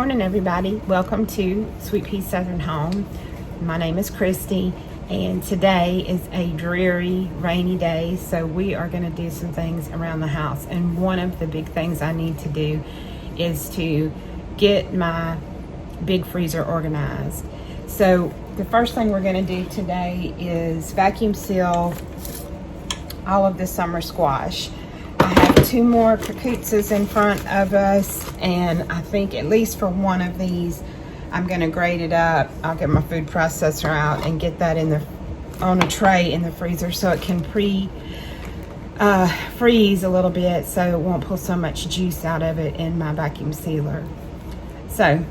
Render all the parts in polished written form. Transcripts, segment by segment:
morning, everybody. Welcome to Sweet Pea Southern Home. My name is Christy, and today is a dreary, rainy day, so we are going to do some things around the house. And one of the big things I need to do is to get my big freezer organized. So the first thing we're going to do today is vacuum seal all of the summer squash. I have two more cucuzzas in front of us, and I think at least for one of these I'm going to grate it up. I'll get my food processor out and get that on a tray in the freezer so it can freeze a little bit, so it won't pull so much juice out of it in my vacuum sealer. So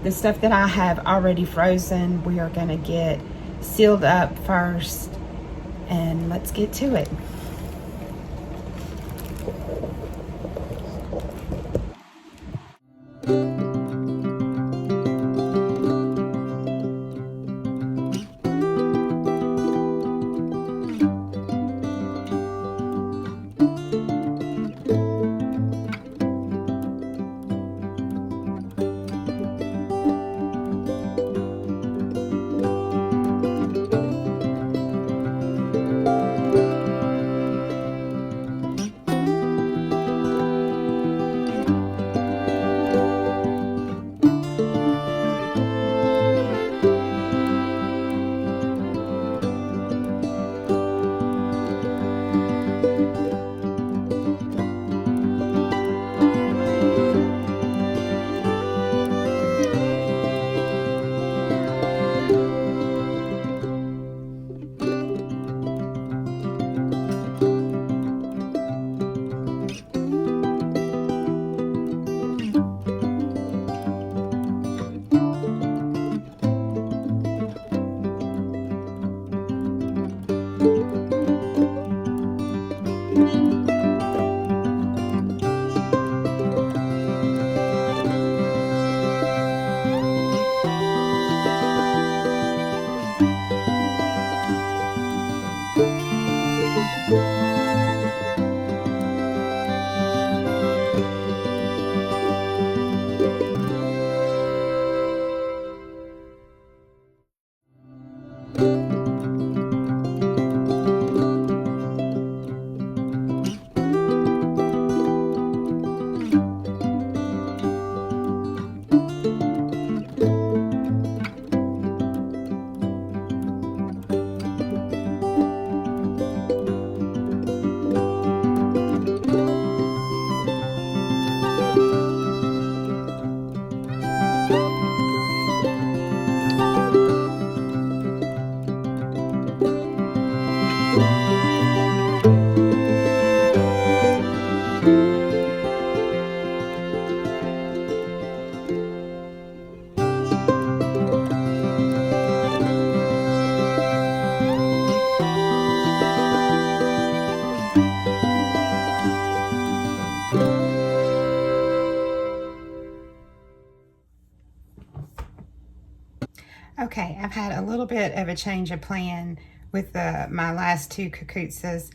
the stuff that I have already frozen, we are going to get sealed up first, and let's get to it. Okay, I've had a little bit of a change of plan with my last two cucuzzas.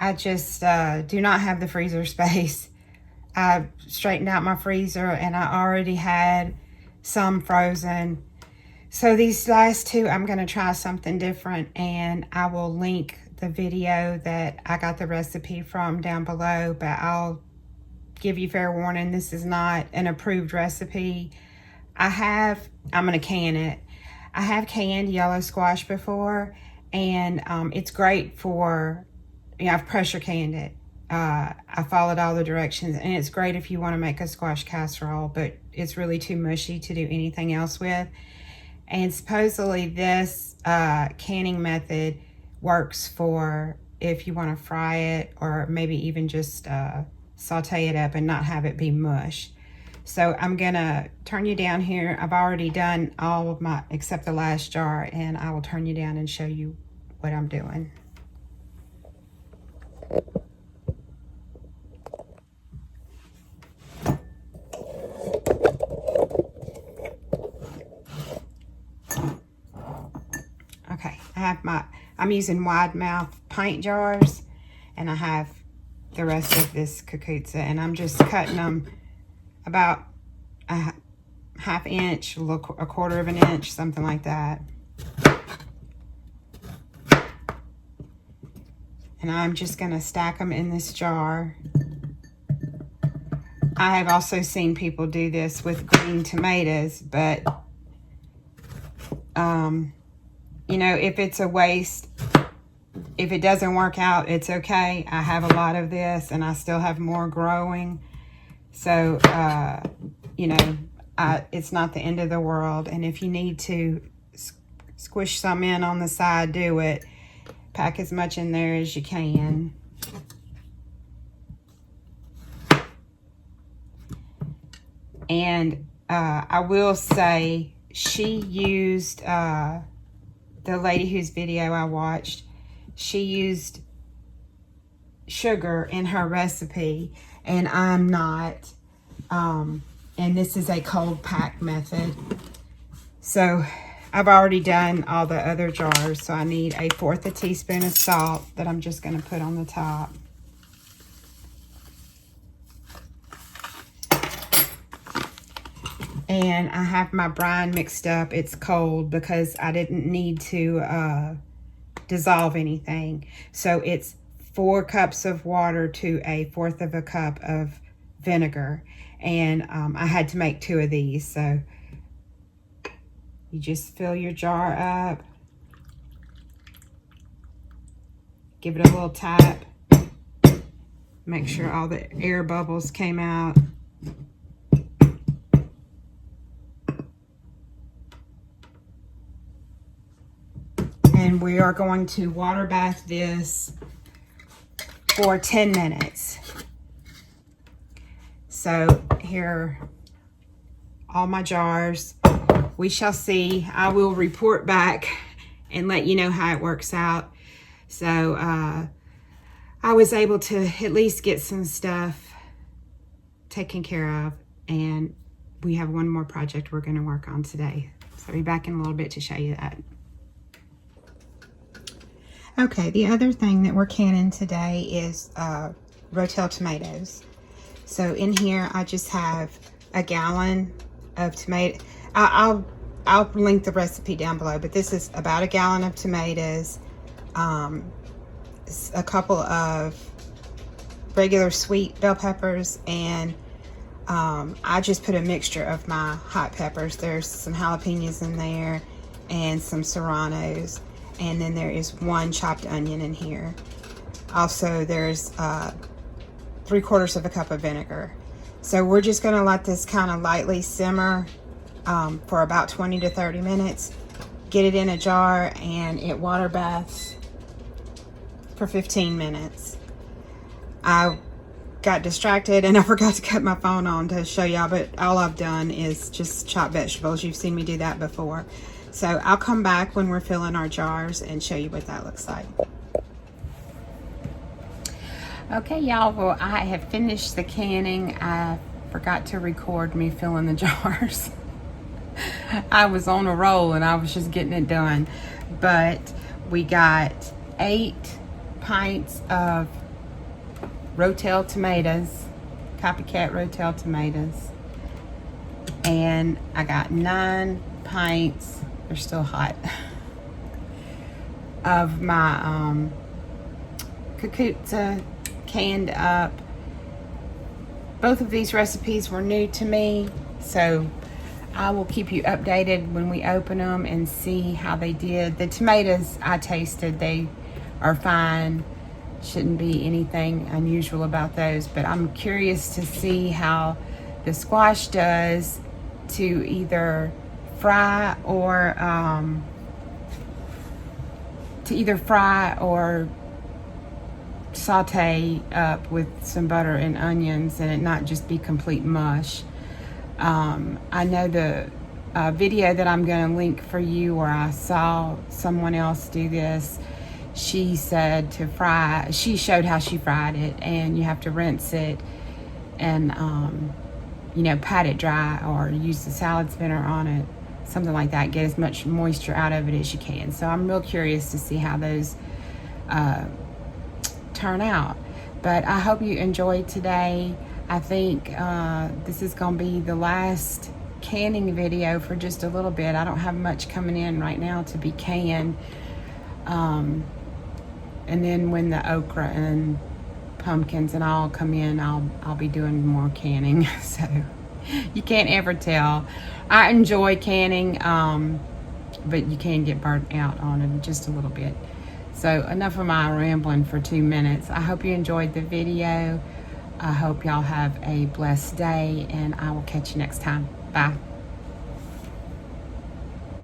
I just do not have the freezer space. I straightened out my freezer and I already had some frozen. So these last two, I'm going to try something different, and I will link the video that I got the recipe from down below, but I'll give you fair warning, this is not an approved recipe. I'm going to can it. I have canned yellow squash before, and it's great for, I've pressure canned it. I followed all the directions, and it's great if you want to make a squash casserole, but it's really too mushy to do anything else with. And supposedly this canning method works for if you want to fry it, or maybe even just saute it up and not have it be mush. So I'm gonna turn you down here. I've already done all of my, except the last jar, and I will turn you down and show you what I'm doing. Okay, I'm using wide mouth pint jars, and I have the rest of this cucuzza, and I'm just cutting them about 1/2 1/2 inch, a 1/4 of an inch, something like that. And I'm just going to stack them in this jar. I have also seen people do this with green tomatoes, but you know, if it's a waste, if it doesn't work out, it's okay. I have a lot of this and I still have more growing. So, you know, it's not the end of the world. And if you need to squish some in on the side, do it. Pack as much in there as you can. And I will say, she used, the lady whose video I watched, she used sugar in her recipe, and I'm not. And this is a cold pack method. So I've already done all the other jars, so I need 1/4 teaspoon of salt that I'm just going to put on the top. And I have my brine mixed up. It's cold because I didn't need to dissolve anything. So it's 4 cups of water to 1/4 of a cup of vinegar. And I had to make 2 of these. So you just fill your jar up. Give it a little tap. Make sure all the air bubbles came out. And we are going to water bath this for 10 minutes. So here are all my jars. We shall see. I will report back and let you know how it works out. So I was able to at least get some stuff taken care of. And we have one more project we're going to work on today. So I'll be back in a little bit to show you that. Okay, the other thing that we're canning today is rotel tomatoes. So in here, I just have a gallon of tomato. I'll link the recipe down below, but this is about a gallon of tomatoes, a couple of regular sweet bell peppers, and I just put a mixture of my hot peppers. There's some jalapeños in there and some serranos. And then there is 1 chopped onion in here. Also, there's 3/4 of a cup of vinegar. So we're just gonna let this kind of lightly simmer for about 20 to 30 minutes. Get it in a jar and it water baths for 15 minutes. I got distracted and I forgot to cut my phone on to show y'all, but all I've done is just chop vegetables. You've seen me do that before. So I'll come back when we're filling our jars and show you what that looks like. Okay, y'all, well, I have finished the canning. I forgot to record me filling the jars. I was on a roll and I was just getting it done. But we got 8 pints of rotel tomatoes, copycat rotel tomatoes. And I got 9 pints, they're still hot, of my kukutza canned up. Both of these recipes were new to me, so I will keep you updated when we open them and see how they did. The tomatoes I tasted, they are fine. Shouldn't be anything unusual about those, but I'm curious to see how the squash does to either fry or saute up with some butter and onions and it not just be complete mush. I know the video that I'm going to link for you where I saw someone else do this, she said to fry, she showed how she fried it, and you have to rinse it and you know, pat it dry or use the salad spinner on it, something like that. Get as much moisture out of it as you can. So I'm real curious to see how those turn out. But I hope you enjoyed today. I think this is going to be the last canning video for just a little bit. I don't have much coming in right now to be canned. And then when the okra and pumpkins and all come in, I'll be doing more canning. So you can't ever tell. I enjoy canning, but you can get burnt out on it just a little bit. So enough of my rambling for 2 minutes. I hope you enjoyed the video. I hope y'all have a blessed day, and I will catch you next time. Bye.